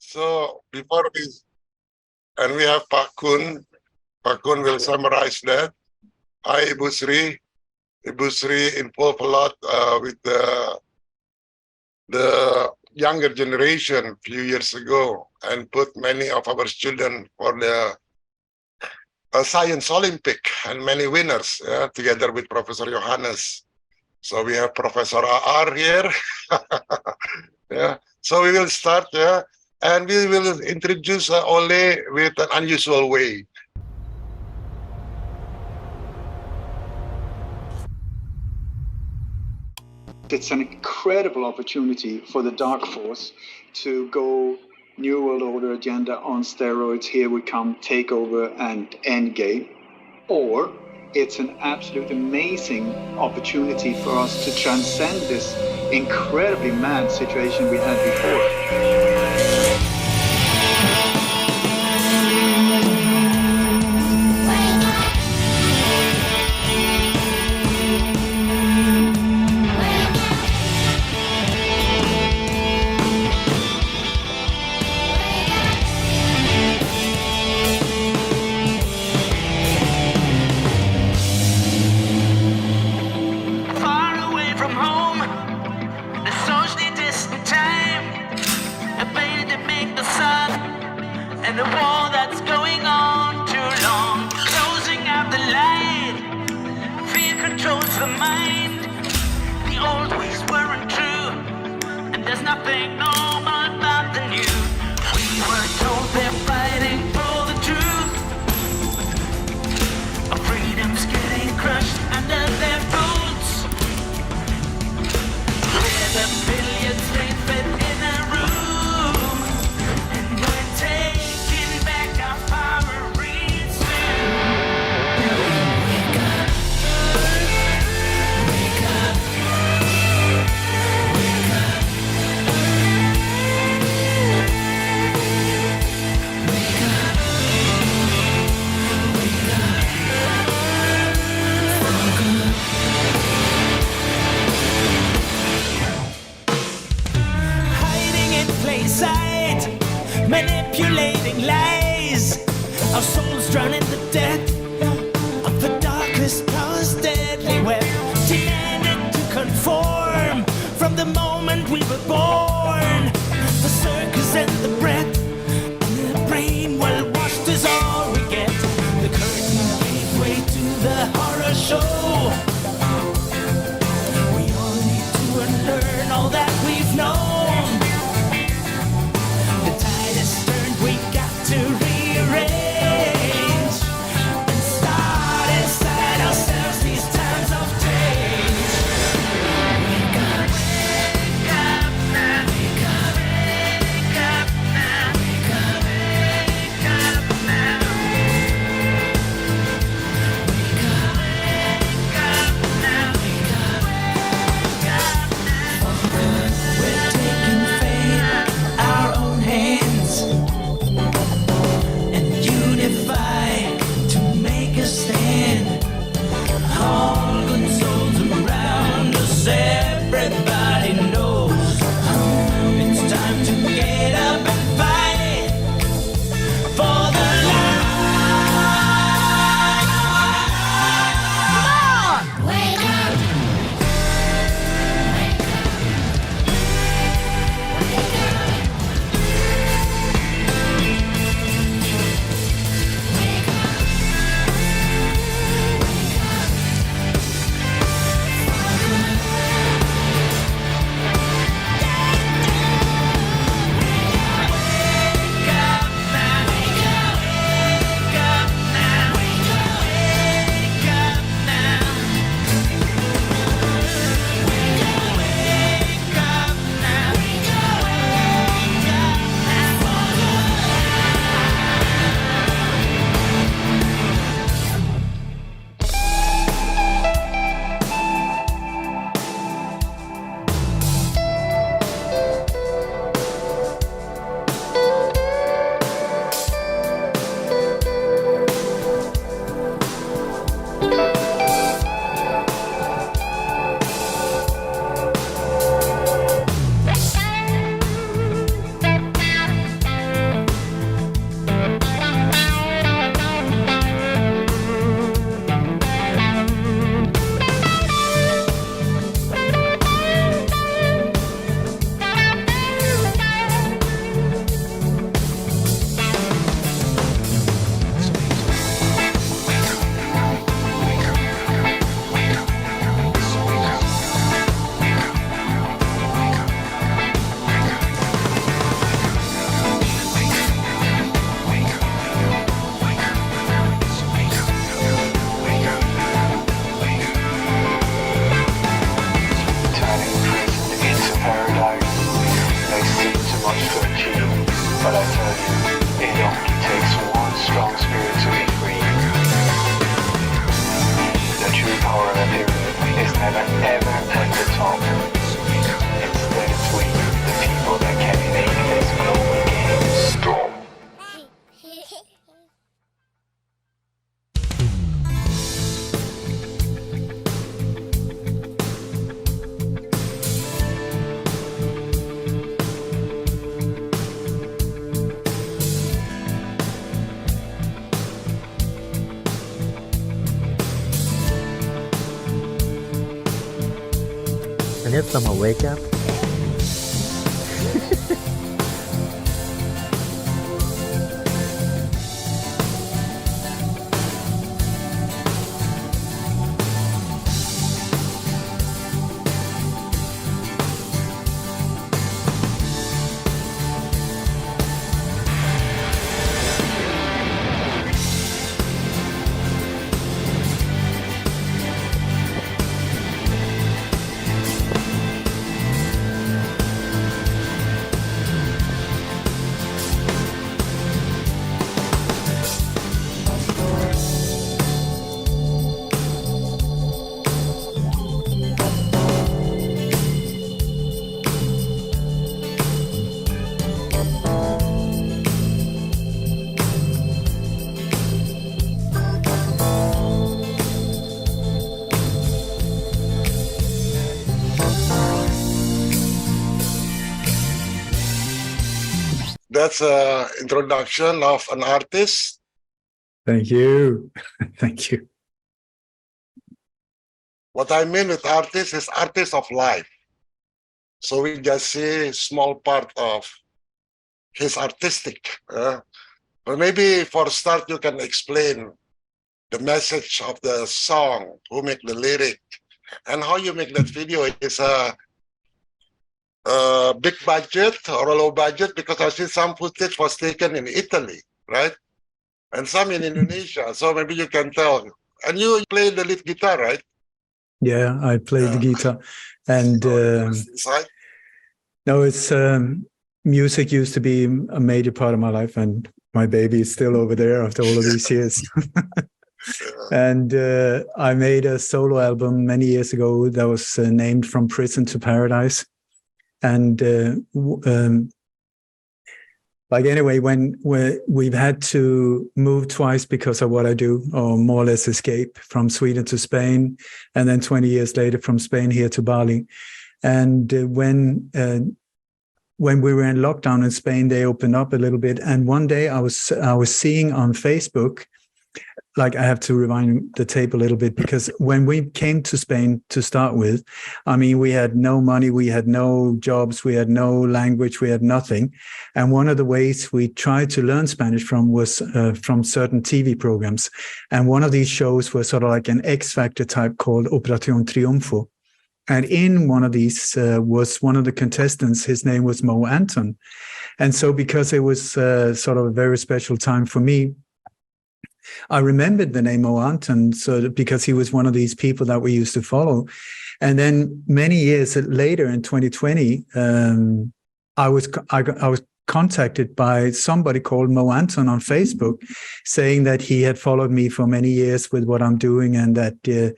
So before this, and we have Pak Kun. Pak Kun will summarize that. Hi, Ibu Sri. Ibu Sri involved a lot with the younger generation a few years ago and put many of our students for the Science Olympic and many winners together with Professor Johannes. So we have Professor A.R. here. Yeah. So we will start, and we will introduce Ole with an unusual way. It's an incredible opportunity for the Dark Force to go New World Order agenda on steroids, here we come, takeover and endgame. Or it's an absolute amazing opportunity for us to transcend this incredibly mad situation we had before. Manipulating lies, our souls drown in the depth of the darkest power's deadly web, demanded to conform from the moment we were born. The circus and the breath and the brain well washed is all we get. The curtain gave way to the horror show. We all need to unlearn all that we've known. To rearrange and start inside ourselves these times of change. Wake up, wake up, wake up, wake up, But I tell you, it only takes one strong spirit to be free. The true power of a pyramid is never ever at the top. Instead it's we, the people that can make this global game stop. And if someone wake up, That's an introduction of an artist. Thank you. Thank you. What I mean with artist is artist of life. So we just see small part of his artistic. But maybe for start, you can explain the message of the song, who make the lyric, and how you make that video. Is a big budget or a low budget? Because I see some footage was taken in Italy, right? And some in Indonesia. So maybe you can tell. And you play the lead guitar, right? Yeah, I played the guitar. And no, it's music used to be a major part of my life, and my baby is still over there after all of these years. And I made a solo album many years ago that was named From Prison to Paradise. And like anyway, when we've had to move twice because of what I do, or more or less escape from Sweden to Spain, and then 20 years later from Spain here to Bali. And when we were in lockdown in Spain, they opened up a little bit. And one day I was seeing on Facebook, like I have to rewind the tape a little bit, because when we came to Spain to start with, I mean, we had no money, we had no jobs, we had no language, we had nothing. And one of the ways we tried to learn Spanish from was from certain TV programs. And one of these shows was sort of like an X Factor type called Operación Triunfo. And in one of these was one of the contestants. His name was Mo Anton. And so because it was sort of a very special time for me, I remembered the name Mo Anton, so because he was one of these people that we used to follow. And then many years later, in 2020, I was contacted by somebody called Mo Anton on Facebook, saying that he had followed me for many years with what I'm doing, and that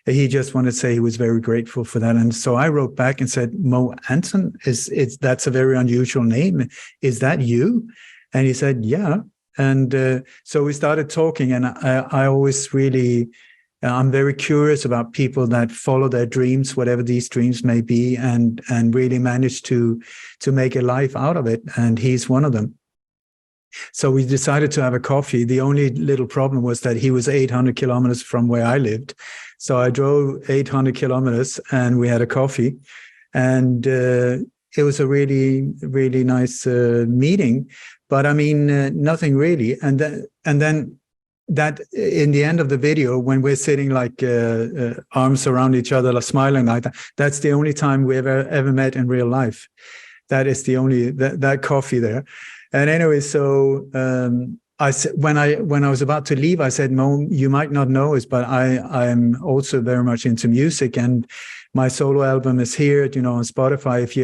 he just wanted to say he was very grateful for that. And so I wrote back and said, Mo Anton, that's a very unusual name. Is that you? And he said, yeah. And so we started talking, and I always really, I'm very curious about people that follow their dreams, whatever these dreams may be, and really manage to make a life out of it. And he's one of them. So we decided to have a coffee. The only little problem was that he was 800 kilometers from where I lived. So I drove 800 kilometers and we had a coffee. And it was a really, really nice meeting. But I mean, nothing really. And then that in the end of the video, when we're sitting like arms around each other, like smiling like that, that's the only time we ever met in real life. That is the only, that coffee there. And anyway, so I said, when I was about to leave, I said, Mo, you might not know this, but I'm also very much into music, and my solo album is here, on Spotify. If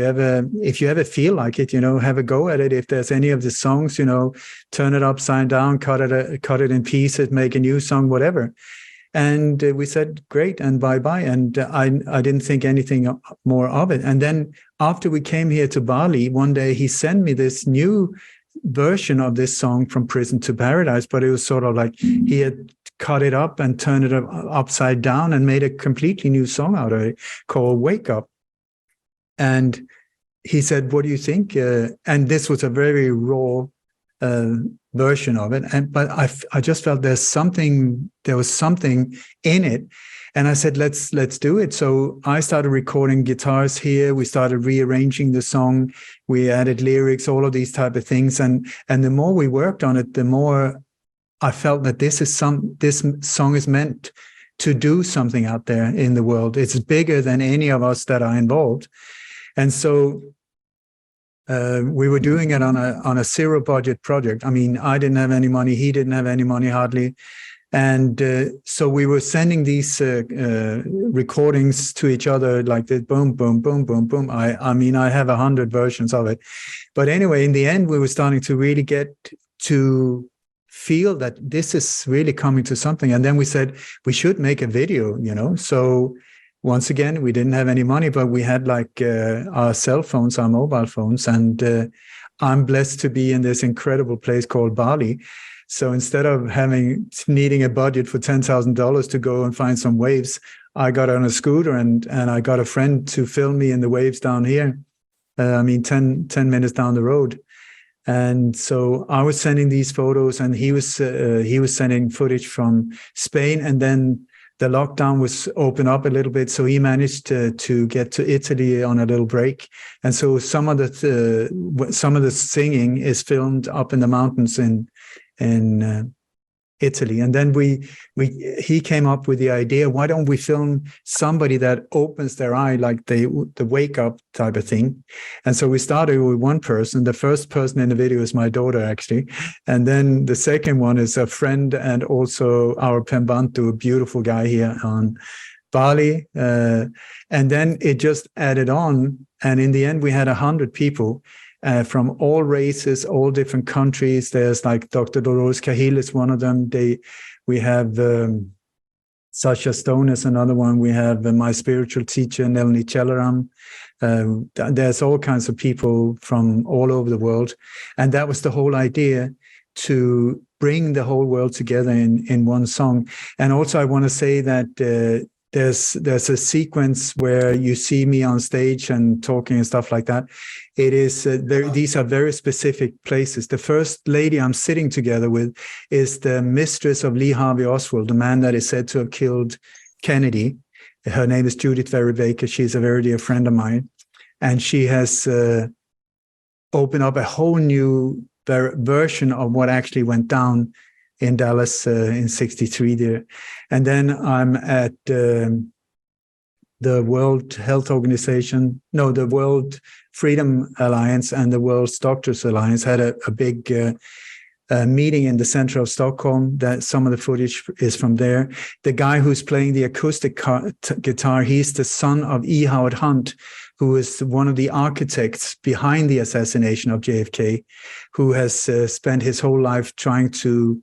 you ever feel like it, have a go at it. If there's any of the songs, turn it upside down, cut it in pieces, make a new song, whatever. And we said, great, and bye-bye. And I didn't think anything more of it. And then after we came here to Bali, one day he sent me this new version of this song, From Prison to Paradise, but it was sort of like he had cut it up and turned it upside down and made a completely new song out of it called Wake Up. And he said, what do you think? And this was a very raw version of it. But I just felt there was something in it. And I said, let's do it. So I started recording guitars here. We started rearranging the song. We added lyrics, all of these type of things. And the more we worked on it, the more I felt that this song is meant to do something out there in the world. It's bigger than any of us that are involved. And so we were doing it on a zero budget project. I mean, I didn't have any money. He didn't have any money hardly. And so we were sending these recordings to each other like this, boom, boom, boom, boom, boom. I mean, I have 100 versions of it. But anyway, in the end, we were starting to really get to feel that this is really coming to something. And then we said, we should make a video, So once again, we didn't have any money, but we had like our cell phones, our mobile phones. And I'm blessed to be in this incredible place called Bali. So instead of needing a budget for $10,000 to go and find some waves, I got on a scooter and I got a friend to film me in the waves down here. 10 minutes down the road. And so I was sending these photos, and he was sending footage from Spain. And then the lockdown was open up a little bit, so he managed to get to Italy on a little break. And so some of the singing is filmed up in the mountains in Italy. And then he came up with the idea, why don't we film somebody that opens their eye, like the wake up type of thing. And so we started with one person. The first person in the video is my daughter, actually. And then the second one is a friend and also our Pembantu, a beautiful guy here on Bali. And then it just added on. And in the end, we had 100 people from all races, all different countries. There's like Dr. Dolores Cahill is one of them. We have Sasha Stone is another one. We have my spiritual teacher, Nelny Chelaram. There's all kinds of people from all over the world. And that was the whole idea, to bring the whole world together in one song. And also I want to say that there's a sequence where you see me on stage and talking and stuff like that. It is these are very specific places. The first lady I'm sitting together with is the mistress of Lee Harvey Oswald, the man that is said to have killed Kennedy. Her name is Judith Very Baker. She's a very dear friend of mine, and she has opened up a whole new version of what actually went down in Dallas in '63 there. And then I'm at the World Health Organization, the World Freedom Alliance and the World Doctors Alliance had a big meeting in the center of Stockholm. That some of the footage is from there. The guy who's playing the acoustic guitar, he's the son of E. Howard Hunt, who is one of the architects behind the assassination of JFK, who has spent his whole life trying to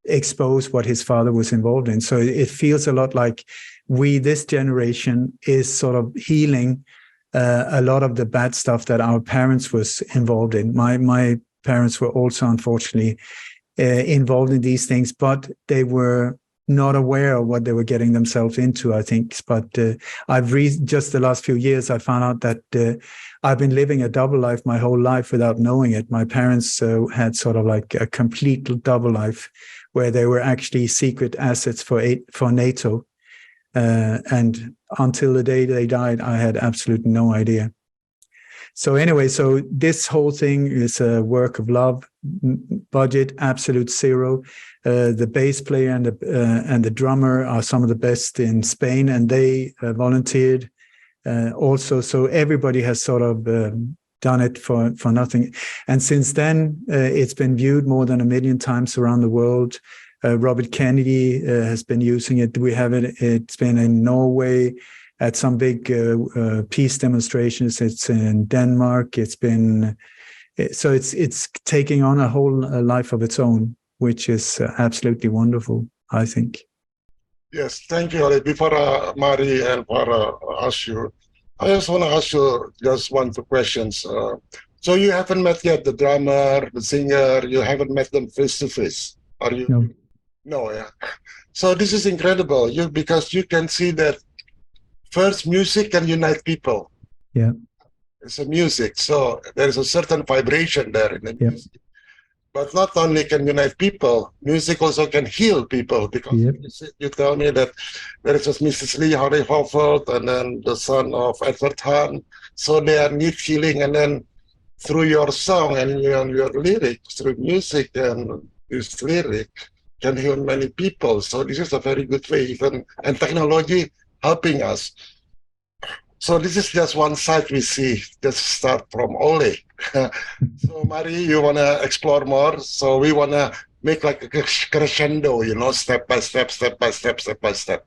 expose what his father was involved in. So it feels a lot like this generation is sort of healing a lot of the bad stuff that our parents was involved in. My parents were also unfortunately involved in these things, but they were not aware of what they were getting themselves into, I think. But just the last few years, I found out that I've been living a double life my whole life without knowing it. My parents had sort of like a complete double life where they were actually secret assets for NATO. And until the day they died, I had absolutely no idea. So anyway, so this whole thing is a work of love. Budget absolute zero. The bass player and the drummer are some of the best in Spain, and they volunteered also. So everybody has sort of done it for nothing. And since then, it's been viewed more than 1 million times around the world. Robert Kennedy has been using it. We have it. It's been in Norway at some big peace demonstrations. It's in Denmark. It's been so it's taking on a whole life of its own, which is absolutely wonderful, I think. Yes, thank you, Ole. Before Mari and Farah ask you, I just want to ask you just 1-2 questions. So you haven't met yet the drummer, the singer. You haven't met them face to face, are you? No. No, yeah. So this is incredible, because you can see that first music can unite people. Yeah. It's a music, so there is a certain vibration there in the music. But not only can unite people, music also can heal people, because you tell me that there is just Mrs. Lee Harry Hoffeld and then the son of Edward Hahn, so they need healing, and then through your song and your lyrics, through music and this lyric can heal many people. So this is a very good way, even, and technology helping us. So this is just one side we see, just start from Ole. So Mari, you want to explore more? So we want to make like a crescendo, step by step, step by step, step by step.